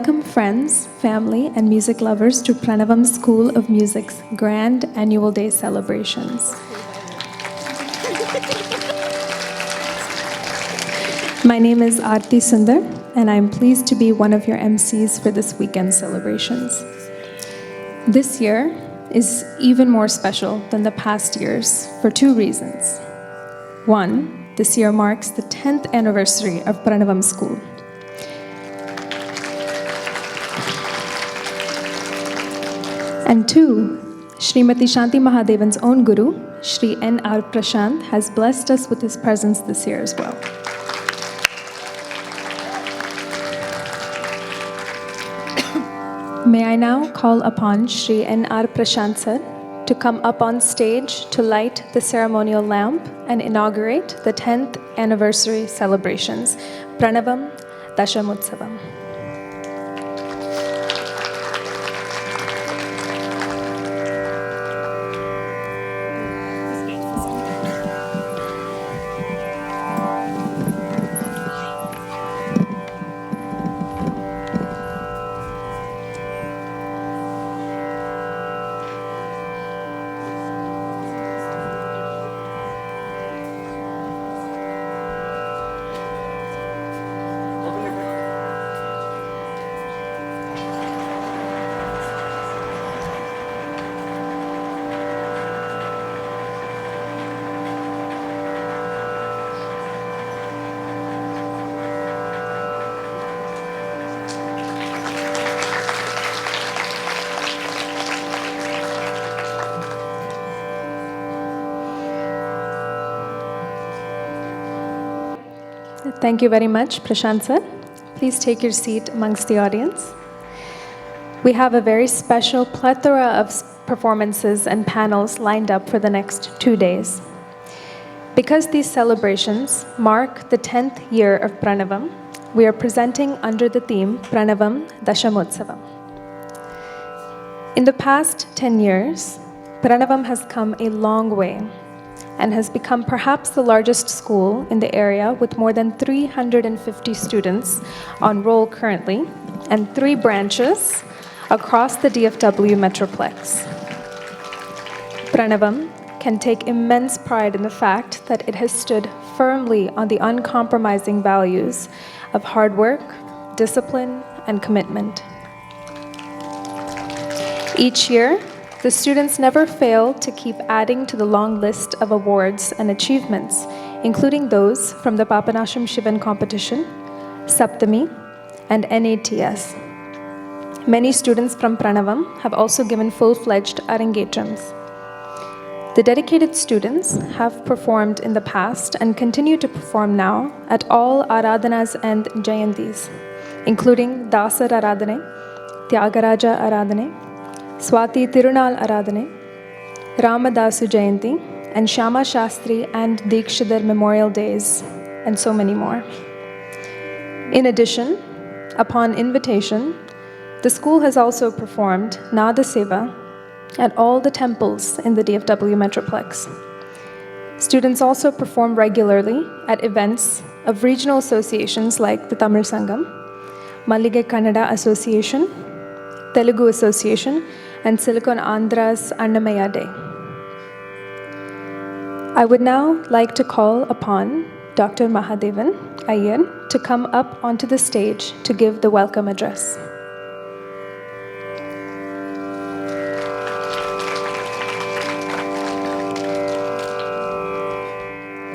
Welcome friends, family, and music lovers to Pranavam School of Music's Grand Annual Day celebrations. My name is Aarti Sundar, and I'm pleased to be one of your MCs for this weekend's celebrations. This year is even more special than the past years for two reasons. One, this year marks the 10th anniversary of Pranavam School. And two, Srimati Shanti Mahadevan's own guru, Shri N.R. Prashant, has blessed us with his presence this year as well. May I now call upon Shri N.R. Prashant sir to come up on stage to light the ceremonial lamp and inaugurate the 10th anniversary celebrations. Pranavam, Dashamotsavam. Thank you very much, Prashant sir. Please take your seat amongst the audience. We have a very special plethora of performances and panels lined up for the next 2 days. Because these celebrations mark the 10th year of Pranavam, we are presenting under the theme Pranavam, Dashamotsavam. In the past 10 years, Pranavam has come a long way and has become perhaps the largest school in the area with more than 350 students on roll currently and 3 branches across the DFW Metroplex. Pranavam can take immense pride in the fact that it has stood firmly on the uncompromising values of hard work, discipline, and commitment. Each year, the students never fail to keep adding to the long list of awards and achievements, including those from the Papanasham Shivan competition, Saptami, and NATS. Many students from Pranavam have also given full-fledged Arangetrams. The dedicated students have performed in the past and continue to perform now at all Aradhanas and Jayantis, including Dasar Aradhane, Tyagaraja Aradhane, Swati Tirunal Aradhane, Ramadasu Jayanti, and Shama Shastri and Dikshidhar Memorial Days, and so many more. In addition, upon invitation, the school has also performed Nada Seva at all the temples in the DFW Metroplex. Students also perform regularly at events of regional associations like the Tamil Sangam, Mallige Kannada Association, Telugu Association, and Silicon Andhra's Annamaya Day. I would now like to call upon Dr. Mahadevan Iyer to come up onto the stage to give the welcome address.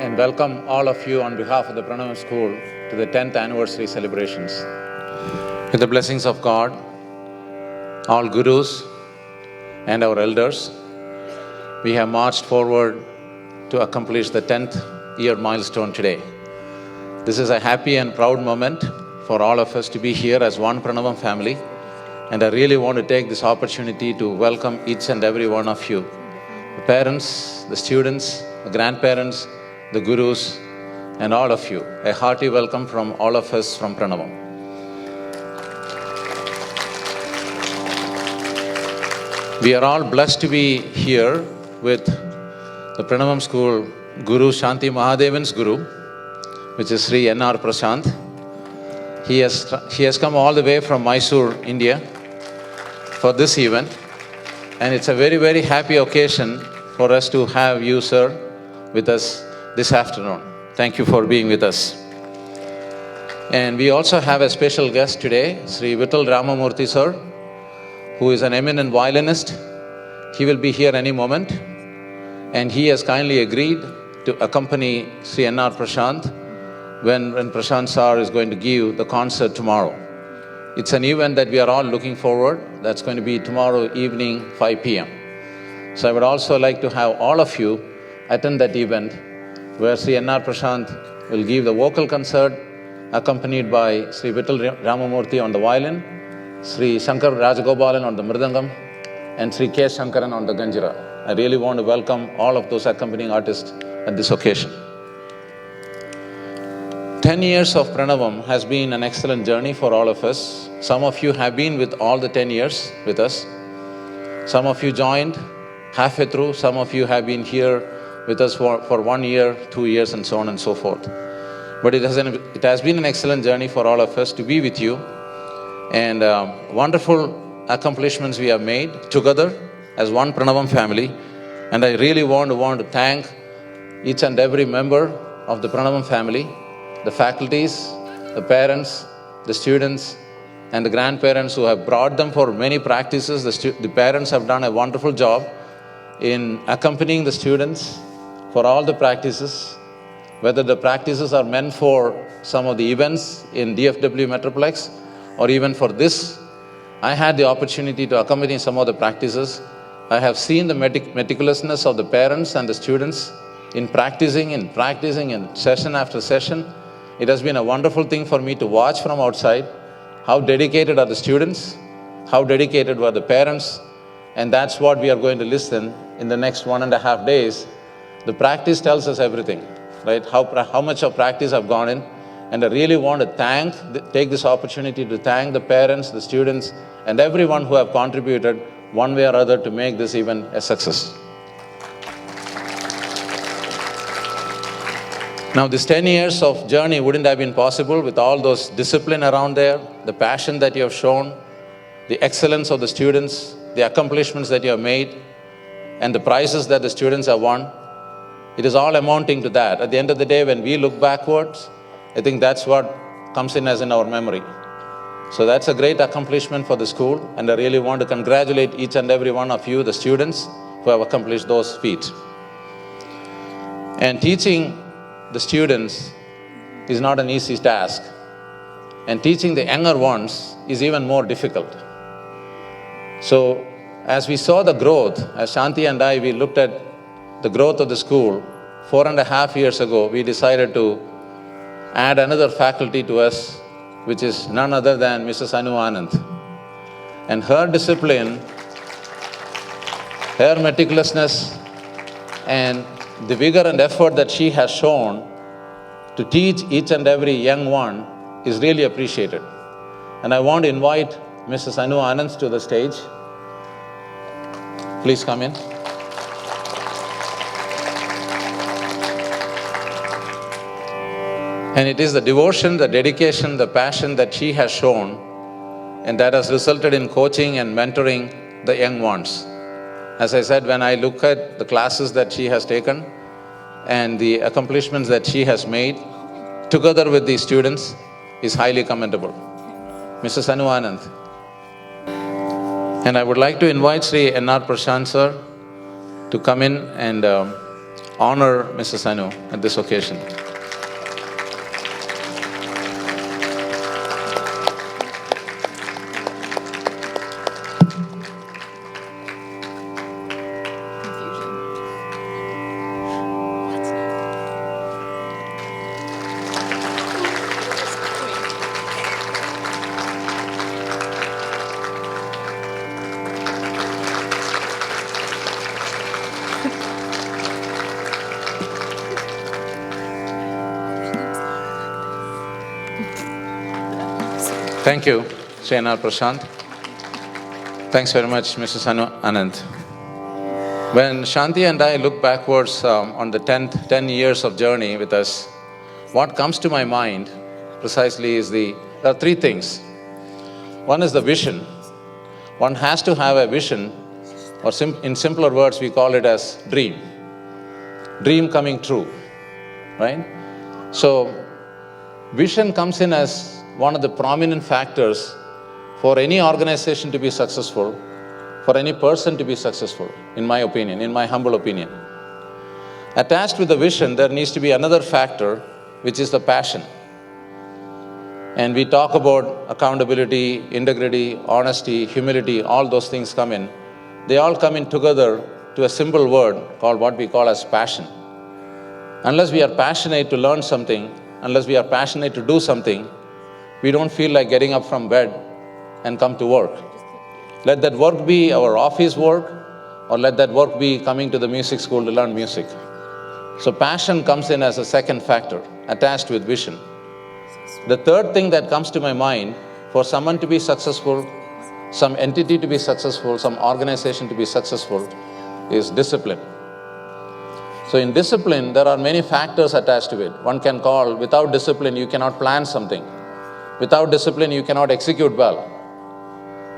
And welcome all of you on behalf of the Pranavam School to the 10th anniversary celebrations. With the blessings of God, all gurus and our elders, we have marched forward to accomplish the 10th year milestone today. This is a happy and proud moment for all of us to be here as one Pranavam family, and I really want to take this opportunity to welcome each and every one of you, the parents, the students, the grandparents, the gurus, and all of you. A hearty welcome from all of us from Pranavam. We are all blessed to be here with the Pranavam School Guru Shanti Mahadevan's Guru, which is Sri N.R. Prashant. He has come all the way from Mysore, India for this event. And it's a very, very happy occasion for us to have you, sir, with us this afternoon. Thank you for being with us. And we also have a special guest today, Sri Vittal Ramamurthy, sir, who is an eminent violinist. He will be here any moment. And he has kindly agreed to accompany Sri N.R. Prashant when Prashant sir is going to give the concert tomorrow. It's an event that we are all looking forward. That's going to be tomorrow evening, 5 p.m. So I would also like to have all of you attend that event where Sri N.R. Prashant will give the vocal concert accompanied by Sri Vittal Ramamurthy on the violin, Sri Shankar Rajagopalan on the mridangam, and Sri K. Shankaran on the ganjira. I really want to welcome all of those accompanying artists at this occasion. 10 years of Pranavam has been an excellent journey for all of us. Some of you have been with all the 10 years with us. Some of you joined halfway through. Some of you have been here with us for 1 year, 2 years, and so on and so forth. But it has been an excellent journey for all of us to be with you. And wonderful accomplishments we have made together as one Pranavam family. And I really want to thank each and every member of the Pranavam family, the faculties, the parents, the students, and the grandparents who have brought them for many practices. The parents have done a wonderful job in accompanying the students for all the practices, whether the practices are meant for some of the events in DFW Metroplex or even for this. I had the opportunity to accompany some of the practices. I have seen the meticulousness of the parents and the students in practicing and session after session. It has been a wonderful thing for me to watch from outside. How dedicated are the students? How dedicated were the parents? And that's what we are going to listen in the next 1.5 days. The practice tells us everything, right? How much of practice have gone in. And I really want to take this opportunity to thank the parents, the students, and everyone who have contributed one way or other to make this event a success. Now, this 10 years of journey wouldn't have been possible with all those discipline around there, the passion that you have shown, the excellence of the students, the accomplishments that you have made, and the prizes that the students have won. It is all amounting to that. At the end of the day, when we look backwards, I think that's what comes in as in our memory. So that's a great accomplishment for the school, and I really want to congratulate each and every one of you, the students, who have accomplished those feats. And teaching the students is not an easy task. And teaching the younger ones is even more difficult. So as we saw the growth, as Shanti and I, we looked at the growth of the school, 4.5 years ago, we decided to add another faculty to us, which is none other than Mrs. Anu Anand. And her discipline, her meticulousness, and the vigor and effort that she has shown to teach each and every young one is really appreciated. And I want to invite Mrs. Anu Anand to the stage. Please come in. And it is the devotion, the dedication, the passion that she has shown, and that has resulted in coaching and mentoring the young ones. As I said, when I look at the classes that she has taken and the accomplishments that she has made, together with the students, is highly commendable. Mrs. Anu Anand. And I would like to invite Sri N.R. Prashant sir to come in and honor Mrs. Anu at this occasion. Thank you, Sri N.R. Prashant. Thanks very much, Mrs. Anu Anand. When Shanti and I look backwards on the 10 years of journey with us, what comes to my mind precisely is the there are three things. One is the vision. One has to have a vision, or in simpler words, we call it as dream. Dream coming true, right? So, vision comes in as one of the prominent factors for any organization to be successful, for any person to be successful, in my opinion, in my humble opinion. Attached with the vision, there needs to be another factor, which is the passion. And we talk about accountability, integrity, honesty, humility, all those things come in. They all come in together to a simple word called what we call as passion. Unless we are passionate to learn something, unless we are passionate to do something, we don't feel like getting up from bed and come to work. Let that work be our office work, or let that work be coming to the music school to learn music. So passion comes in as a second factor, attached with vision. The third thing that comes to my mind, for someone to be successful, some entity to be successful, some organization to be successful, is discipline. So in discipline, there are many factors attached to it. One can call, without discipline, you cannot plan something. Without discipline, you cannot execute well.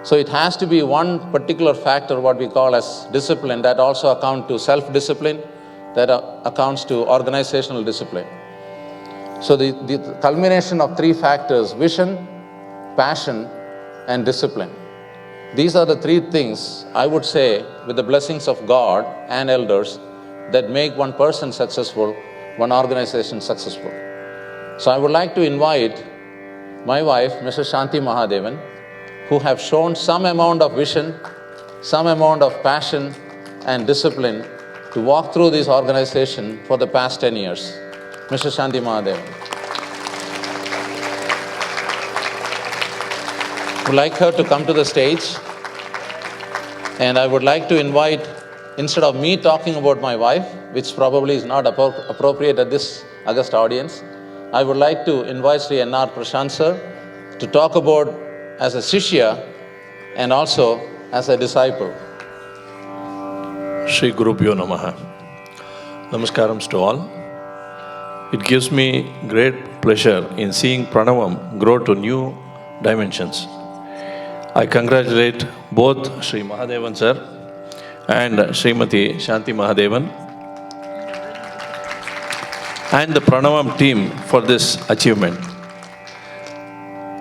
So it has to be one particular factor, what we call as discipline, that also accounts to self-discipline, that accounts to organizational discipline. So the culmination of three factors: vision, passion, and discipline. These are the three things, I would say, with the blessings of God and elders, that make one person successful, one organization successful. So I would like to invite my wife, Mrs. Shanti Mahadevan, who have shown some amount of vision, some amount of passion and discipline to walk through this organization for the past 10 years. Mrs. Shanti Mahadevan. I would like her to come to the stage, and I would like to invite, instead of me talking about my wife, which probably is not appropriate at this august audience, I would like to invite Sri N.R. Prashant sir to talk about as a Shishya and also as a disciple. Shri Gurubhyo Namaha. Namaskaram to all. It gives me great pleasure in seeing Pranavam grow to new dimensions. I congratulate both Sri Mahadevan sir and Srimati Shanti Mahadevan and the Pranavam team for this achievement.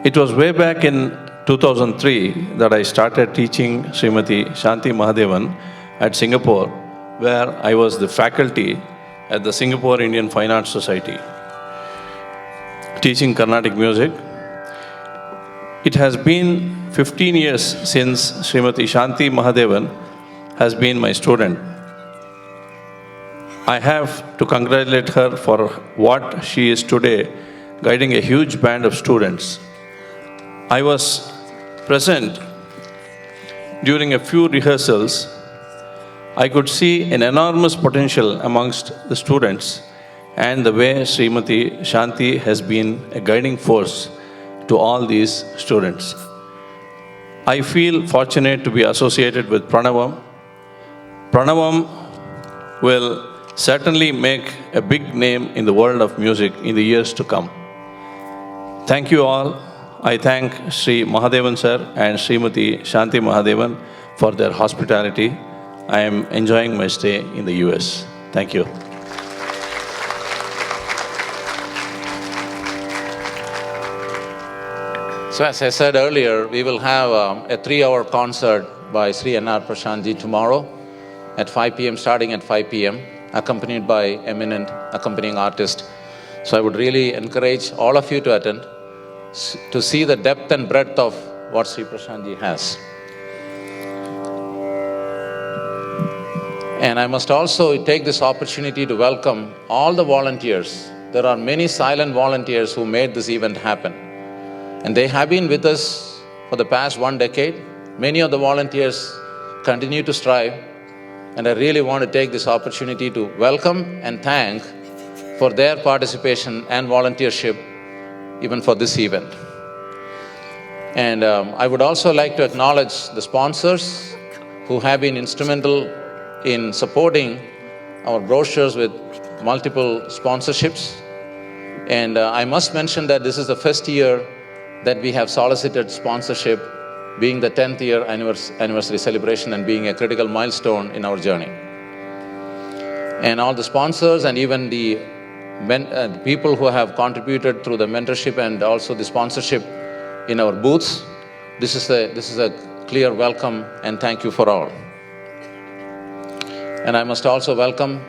It was way back in 2003 that I started teaching Srimati Shanti Mahadevan at Singapore, where I was the faculty at the Singapore Indian Fine Arts Society, teaching Carnatic music. It has been 15 years since Srimati Shanti Mahadevan has been my student. I have to congratulate her for what she is today, guiding a huge band of students. I was present during a few rehearsals. I could see an enormous potential amongst the students, and the way Srimati Shanti has been a guiding force to all these students. I feel fortunate to be associated with Pranavam. Pranavam will certainly make a big name in the world of music in the years to come. Thank you all. I thank Sri Mahadevan sir and Srimati Shanti Mahadevan for their hospitality. I am enjoying my stay in the US. Thank you. So as I said earlier, we will have a 3-hour concert by Sri N.R. Prashantji tomorrow at 5 p.m., starting at 5 p.m., accompanied by eminent accompanying artist. So I would really encourage all of you to attend, to see the depth and breadth of what Sri Prashantji has. And I must also take this opportunity to welcome all the volunteers. There are many silent volunteers who made this event happen. And they have been with us for the past 1 decade. Many of the volunteers continue to strive. And I really want to take this opportunity to welcome and thank for their participation and volunteership even for this event. And I would also like to acknowledge the sponsors who have been instrumental in supporting our brochures with multiple sponsorships. And I must mention that this is the first year that we have solicited sponsorship, being the 10th year anniversary celebration and being a critical milestone in our journey. And all the sponsors and even the people who have contributed through the mentorship and also the sponsorship in our booths, this is a clear welcome and thank you for all. And I must also welcome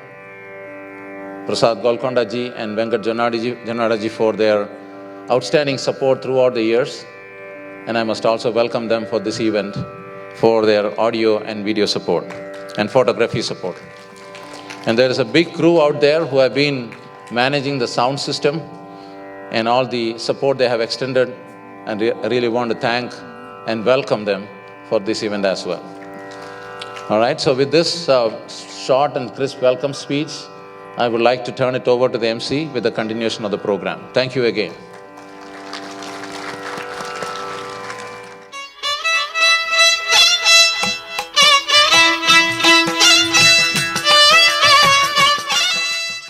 Prasad Golkonda ji and Venkat Janada ji for their outstanding support throughout the years. And I must also welcome them for this event for their audio and video support and photography support. And there is a big crew out there who have been managing the sound system and all the support they have extended, and I really want to thank and welcome them for this event as well. All right, so with this short and crisp welcome speech, I would like to turn it over to the MC with the continuation of the program. Thank you again.